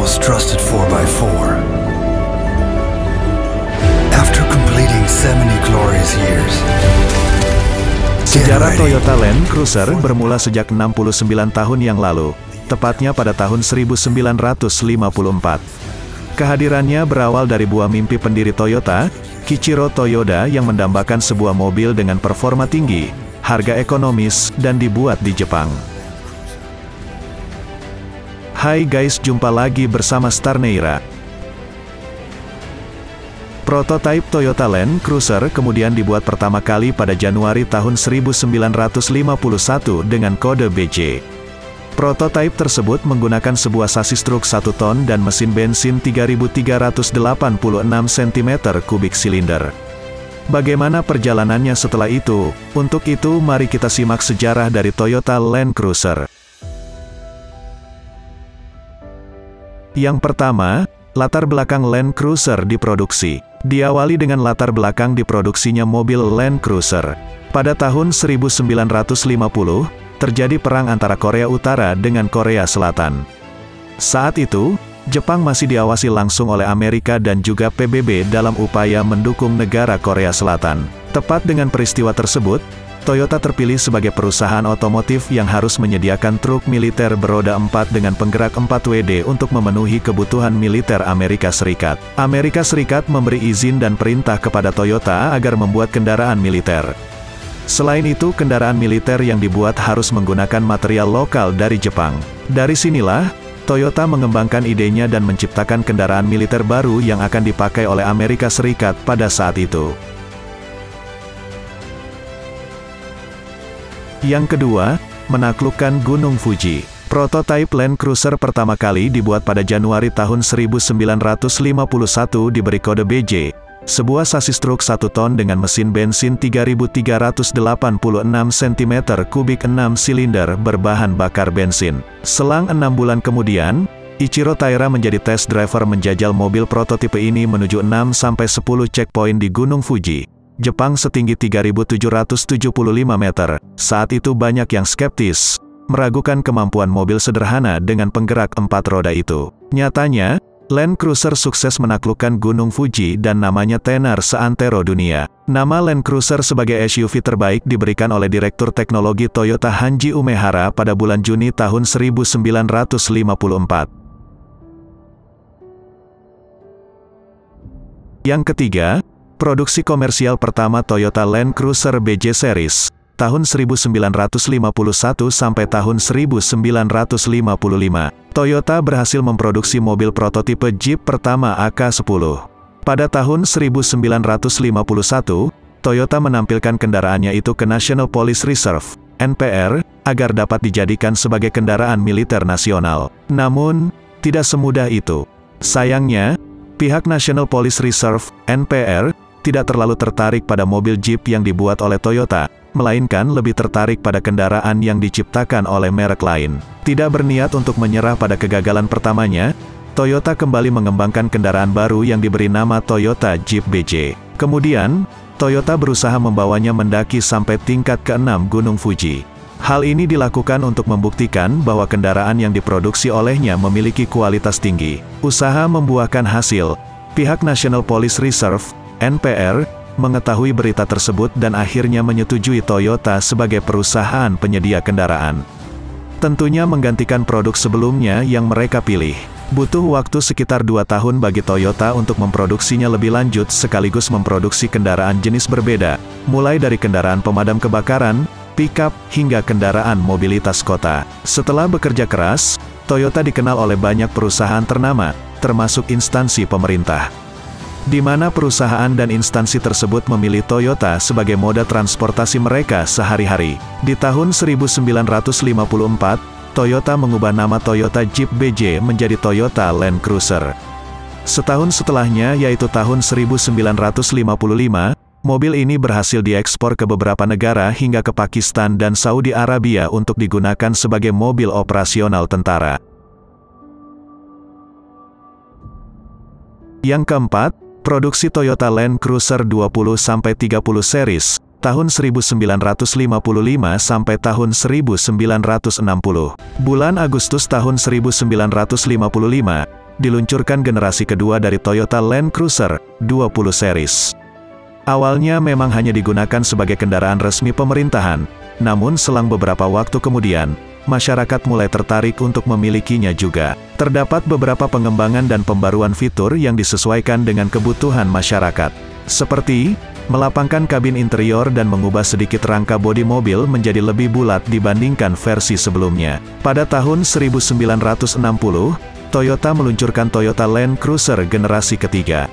most trusted 4x4. After completing 70 glorious years, sejarah Toyota Land Cruiser bermula sejak 69 tahun yang lalu, tepatnya pada tahun 1954. Kehadirannya berawal dari buah mimpi pendiri Toyota, Kiichiro Toyoda, yang mendambakan sebuah mobil dengan performa tinggi, harga ekonomis, dan dibuat di Jepang. Hai guys, jumpa lagi bersama Star Neira. Prototipe Toyota Land Cruiser kemudian dibuat pertama kali pada Januari tahun 1951 dengan kode BJ. Prototipe tersebut menggunakan sebuah sasis truk 1 ton dan mesin bensin 3.386 cm3 silinder. Bagaimana perjalanannya setelah itu? Untuk itu, mari kita simak sejarah dari Toyota Land Cruiser. Yang pertama, latar belakang Land Cruiser diproduksi. Diawali dengan latar belakang diproduksinya mobil Land Cruiser. Pada tahun 1950, terjadi perang antara Korea Utara dengan Korea Selatan. Saat itu, Jepang masih diawasi langsung oleh Amerika dan juga PBB dalam upaya mendukung negara Korea Selatan. Tepat dengan peristiwa tersebut, Toyota terpilih sebagai perusahaan otomotif yang harus menyediakan truk militer beroda 4 dengan penggerak 4WD untuk memenuhi kebutuhan militer Amerika Serikat. Amerika Serikat memberi izin dan perintah kepada Toyota agar membuat kendaraan militer. Selain itu, kendaraan militer yang dibuat harus menggunakan material lokal dari Jepang. Dari sinilah, Toyota mengembangkan idenya dan menciptakan kendaraan militer baru yang akan dipakai oleh Amerika Serikat pada saat itu. Yang kedua, menaklukkan Gunung Fuji. Prototipe Land Cruiser pertama kali dibuat pada Januari tahun 1951 diberi kode BJ, sebuah sasis truk 1 ton dengan mesin bensin 3.386 cm3 6 silinder berbahan bakar bensin. Selang 6 bulan kemudian, Ichiro Taira menjadi test driver menjajal mobil prototipe ini menuju 6-10 checkpoint di Gunung Fuji, Jepang setinggi 3.775 meter. Saat itu banyak yang skeptis, meragukan kemampuan mobil sederhana dengan penggerak 4 roda itu. Nyatanya, Land Cruiser sukses menaklukkan Gunung Fuji dan namanya tenar seantero dunia. Nama Land Cruiser sebagai SUV terbaik diberikan oleh Direktur Teknologi Toyota Hanji Umehara pada bulan Juni tahun 1954. Yang ketiga, produksi komersial pertama Toyota Land Cruiser BJ Series, tahun 1951 sampai tahun 1955. Toyota berhasil memproduksi mobil prototipe Jeep pertama AK-10. Pada tahun 1951, Toyota menampilkan kendaraannya itu ke National Police Reserve, NPR, agar dapat dijadikan sebagai kendaraan militer nasional. Namun, tidak semudah itu. Sayangnya, pihak National Police Reserve, NPR, tidak terlalu tertarik pada mobil Jeep yang dibuat oleh Toyota, melainkan lebih tertarik pada kendaraan yang diciptakan oleh merek lain. Tidak berniat untuk menyerah pada kegagalan pertamanya, Toyota kembali mengembangkan kendaraan baru yang diberi nama Toyota Jeep BJ. Kemudian, Toyota berusaha membawanya mendaki sampai tingkat ke-6 Gunung Fuji. Hal ini dilakukan untuk membuktikan bahwa kendaraan yang diproduksi olehnya memiliki kualitas tinggi. Usaha membuahkan hasil. Pihak National Police Reserve, NPR, mengetahui berita tersebut dan akhirnya menyetujui Toyota sebagai perusahaan penyedia kendaraan. Tentunya menggantikan produk sebelumnya yang mereka pilih. Butuh waktu sekitar 2 tahun bagi Toyota untuk memproduksinya lebih lanjut sekaligus memproduksi kendaraan jenis berbeda, mulai dari kendaraan pemadam kebakaran, pick-up, hingga kendaraan mobilitas kota. Setelah bekerja keras, Toyota dikenal oleh banyak perusahaan ternama, termasuk instansi pemerintah, di mana perusahaan dan instansi tersebut memilih Toyota sebagai moda transportasi mereka sehari-hari. Di tahun 1954, Toyota mengubah nama Toyota Jeep BJ menjadi Toyota Land Cruiser. Setahun setelahnya, yaitu tahun 1955, mobil ini berhasil diekspor ke beberapa negara hingga ke Pakistan dan Saudi Arabia untuk digunakan sebagai mobil operasional tentara. Yang keempat, produksi Toyota Land Cruiser 20-30 series, tahun 1955 sampai tahun 1960. Bulan Agustus tahun 1955, diluncurkan generasi kedua dari Toyota Land Cruiser 20 series. Awalnya memang hanya digunakan sebagai kendaraan resmi pemerintahan, namun selang beberapa waktu kemudian, masyarakat mulai tertarik untuk memilikinya juga. Terdapat beberapa pengembangan dan pembaruan fitur yang disesuaikan dengan kebutuhan masyarakat. Seperti, melapangkan kabin interior dan mengubah sedikit rangka bodi mobil menjadi lebih bulat dibandingkan versi sebelumnya. Pada tahun 1960, Toyota meluncurkan Toyota Land Cruiser generasi ketiga.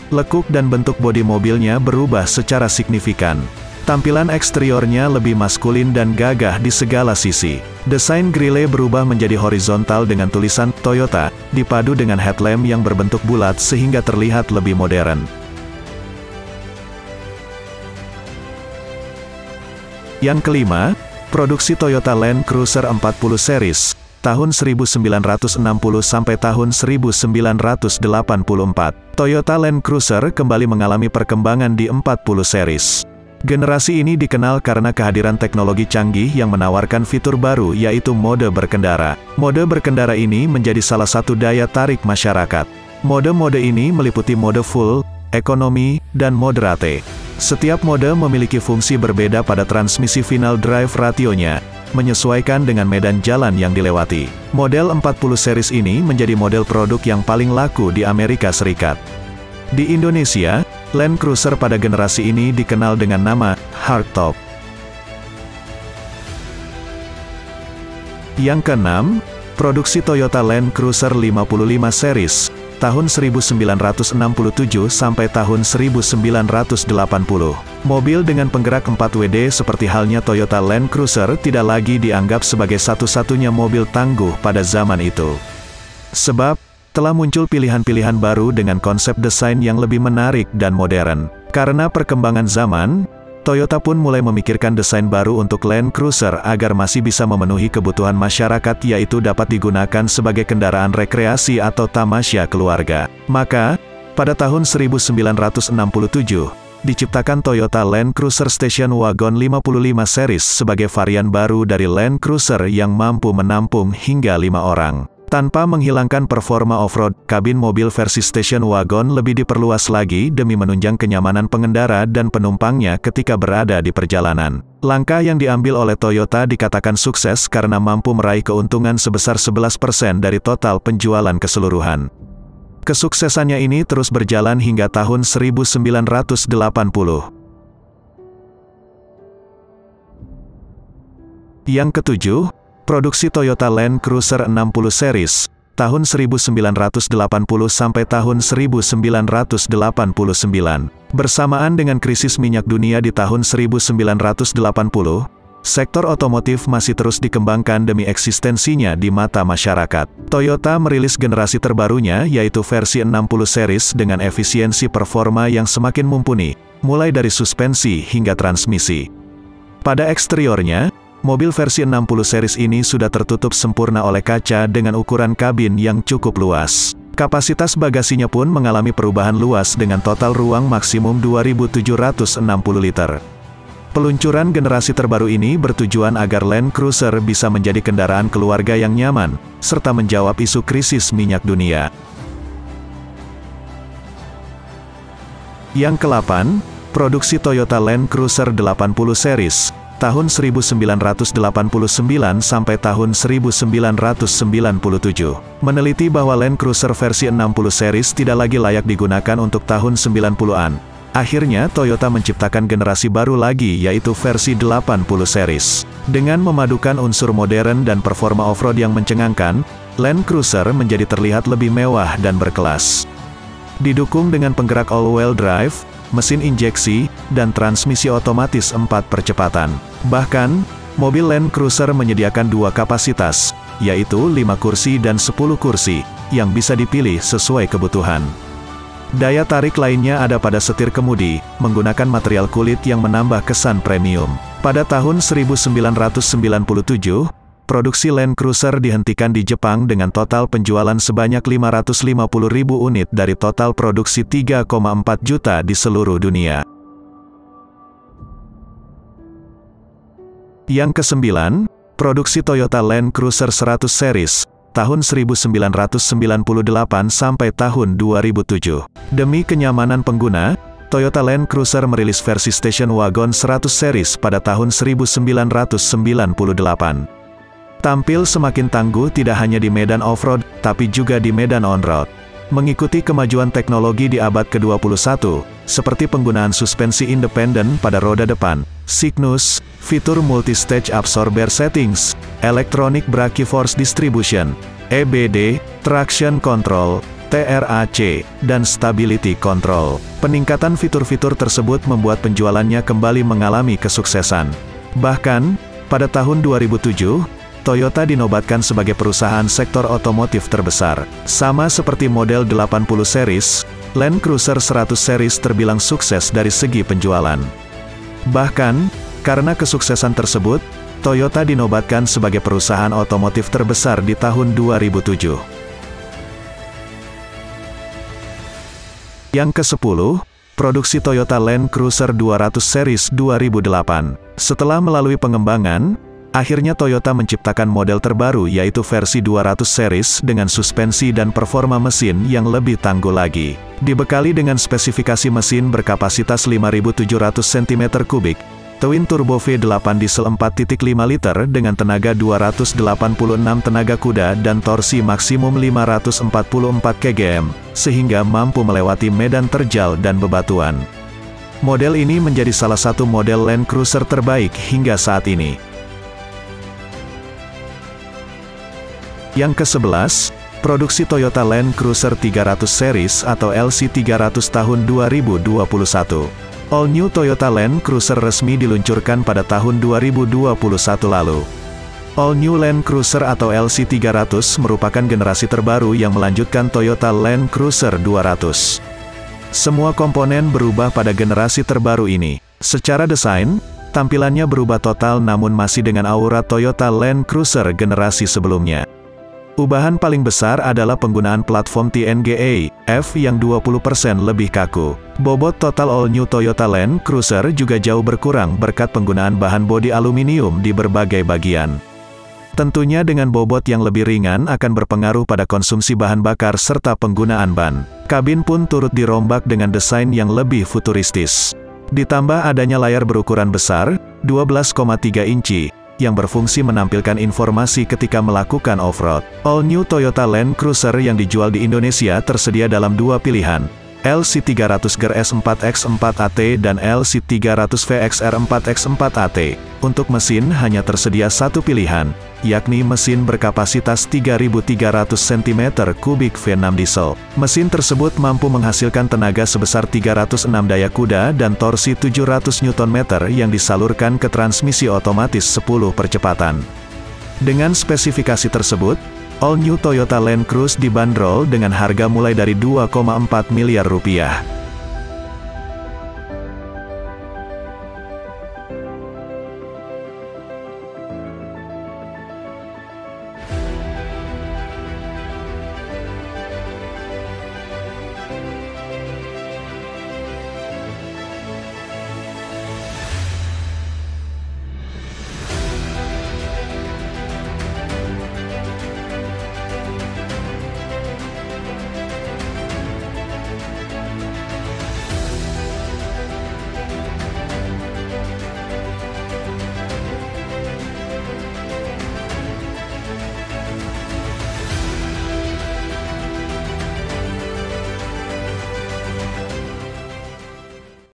Lekuk dan bentuk bodi mobilnya berubah secara signifikan. Tampilan eksteriornya lebih maskulin dan gagah di segala sisi. Desain grille berubah menjadi horizontal dengan tulisan Toyota, dipadu dengan headlamp yang berbentuk bulat sehingga terlihat lebih modern. Yang kelima, produksi Toyota Land Cruiser 40 series, tahun 1960 sampai tahun 1984. Toyota Land Cruiser kembali mengalami perkembangan di 40 series. Generasi ini dikenal karena kehadiran teknologi canggih yang menawarkan fitur baru yaitu mode berkendara. Mode berkendara ini menjadi salah satu daya tarik masyarakat. Mode-mode ini meliputi mode full, ekonomi, dan moderate. Setiap mode memiliki fungsi berbeda pada transmisi final drive rationya, menyesuaikan dengan medan jalan yang dilewati. Model 40 series ini menjadi model produk yang paling laku di Amerika Serikat. Di Indonesia, Land Cruiser pada generasi ini dikenal dengan nama Hardtop. Yang keenam, produksi Toyota Land Cruiser 55 series, tahun 1967 sampai tahun 1980. Mobil dengan penggerak 4WD seperti halnya Toyota Land Cruiser tidak lagi dianggap sebagai satu-satunya mobil tangguh pada zaman itu. Sebab, telah muncul pilihan-pilihan baru dengan konsep desain yang lebih menarik dan modern. Karena perkembangan zaman, Toyota pun mulai memikirkan desain baru untuk Land Cruiser agar masih bisa memenuhi kebutuhan masyarakat yaitu dapat digunakan sebagai kendaraan rekreasi atau tamasya keluarga. Maka, pada tahun 1967, diciptakan Toyota Land Cruiser Station Wagon 55 series sebagai varian baru dari Land Cruiser yang mampu menampung hingga 5 orang. Tanpa menghilangkan performa off-road, kabin mobil versi station wagon lebih diperluas lagi demi menunjang kenyamanan pengendara dan penumpangnya ketika berada di perjalanan. Langkah yang diambil oleh Toyota dikatakan sukses karena mampu meraih keuntungan sebesar 11% dari total penjualan keseluruhan. Kesuksesannya ini terus berjalan hingga tahun 1980. Yang ketujuh, produksi Toyota Land Cruiser 60 series, tahun 1980 sampai tahun 1989. Bersamaan dengan krisis minyak dunia di tahun 1980, sektor otomotif masih terus dikembangkan demi eksistensinya di mata masyarakat. Toyota merilis generasi terbarunya yaitu versi 60 series dengan efisiensi performa yang semakin mumpuni, mulai dari suspensi hingga transmisi. Pada eksteriornya, mobil versi 60 series ini sudah tertutup sempurna oleh kaca dengan ukuran kabin yang cukup luas. Kapasitas bagasinya pun mengalami perubahan luas dengan total ruang maksimum 2.760 liter. Peluncuran generasi terbaru ini bertujuan agar Land Cruiser bisa menjadi kendaraan keluarga yang nyaman, serta menjawab isu krisis minyak dunia. Yang ke-8, produksi Toyota Land Cruiser 80 series, tahun 1989 sampai tahun 1997. Meneliti bahwa Land Cruiser versi 60 series tidak lagi layak digunakan untuk tahun 90-an. Akhirnya Toyota menciptakan generasi baru lagi yaitu versi 80 series. Dengan memadukan unsur modern dan performa off-road yang mencengangkan, Land Cruiser menjadi terlihat lebih mewah dan berkelas. Didukung dengan penggerak all-wheel drive, mesin injeksi, dan transmisi otomatis 4 percepatan. Bahkan, mobil Land Cruiser menyediakan 2 kapasitas, yaitu 5 kursi dan 10 kursi, yang bisa dipilih sesuai kebutuhan. Daya tarik lainnya ada pada setir kemudi, menggunakan material kulit yang menambah kesan premium. Pada tahun 1997, produksi Land Cruiser dihentikan di Jepang dengan total penjualan sebanyak 550.000 unit dari total produksi 3,4 juta di seluruh dunia. Yang ke-9, produksi Toyota Land Cruiser 100 series, tahun 1998 sampai tahun 2007. Demi kenyamanan pengguna, Toyota Land Cruiser merilis versi station wagon 100 series pada tahun 1998. Tampil semakin tangguh tidak hanya di medan off-road, tapi juga di medan on-road. Mengikuti kemajuan teknologi di abad ke-21, seperti penggunaan suspensi independen pada roda depan, Cygnus, fitur multi-stage absorber settings, electronic brake force distribution, EBD, traction control, TRAC, dan stability control. Peningkatan fitur-fitur tersebut membuat penjualannya kembali mengalami kesuksesan. Bahkan, pada tahun 2007, Toyota dinobatkan sebagai perusahaan sektor otomotif terbesar. Sama seperti model 80 series, Land Cruiser 100 series terbilang sukses dari segi penjualan. Bahkan, karena kesuksesan tersebut, Toyota dinobatkan sebagai perusahaan otomotif terbesar di tahun 2007. Yang ke-10, produksi Toyota Land Cruiser 200 series 2008. Setelah melalui pengembangan, akhirnya Toyota menciptakan model terbaru yaitu versi 200 series dengan suspensi dan performa mesin yang lebih tangguh lagi. Dibekali dengan spesifikasi mesin berkapasitas 5.700 cm3, Twin Turbo V8 diesel 4.5 liter dengan tenaga 286 tenaga kuda dan torsi maksimum 544 kgm, sehingga mampu melewati medan terjal dan bebatuan. Model ini menjadi salah satu model Land Cruiser terbaik hingga saat ini. Yang ke-11, produksi Toyota Land Cruiser 300 series atau LC300 tahun 2021. All New Toyota Land Cruiser resmi diluncurkan pada tahun 2021 lalu. All New Land Cruiser atau LC300 merupakan generasi terbaru yang melanjutkan Toyota Land Cruiser 200. Semua komponen berubah pada generasi terbaru ini. Secara desain, tampilannya berubah total namun masih dengan aura Toyota Land Cruiser generasi sebelumnya. Ubahan paling besar adalah penggunaan platform TNGA F yang 20% lebih kaku. Bobot total all new Toyota Land Cruiser juga jauh berkurang berkat penggunaan bahan bodi aluminium di berbagai bagian. Tentunya dengan bobot yang lebih ringan akan berpengaruh pada konsumsi bahan bakar serta penggunaan ban. Kabin pun turut dirombak dengan desain yang lebih futuristis. Ditambah adanya layar berukuran besar, 12,3 inci, yang berfungsi menampilkan informasi ketika melakukan off-road. All New Toyota Land Cruiser yang dijual di Indonesia tersedia dalam dua pilihan, LC300 GRS 4X4AT dan LC300 VXR 4X4AT. Untuk mesin hanya tersedia satu pilihan, yakni mesin berkapasitas 3.300 cm3 V6 diesel. Mesin tersebut mampu menghasilkan tenaga sebesar 306 daya kuda dan torsi 700 Nm yang disalurkan ke transmisi otomatis 10 percepatan. Dengan spesifikasi tersebut, All New Toyota Land Cruiser dibanderol dengan harga mulai dari 2,4 miliar rupiah.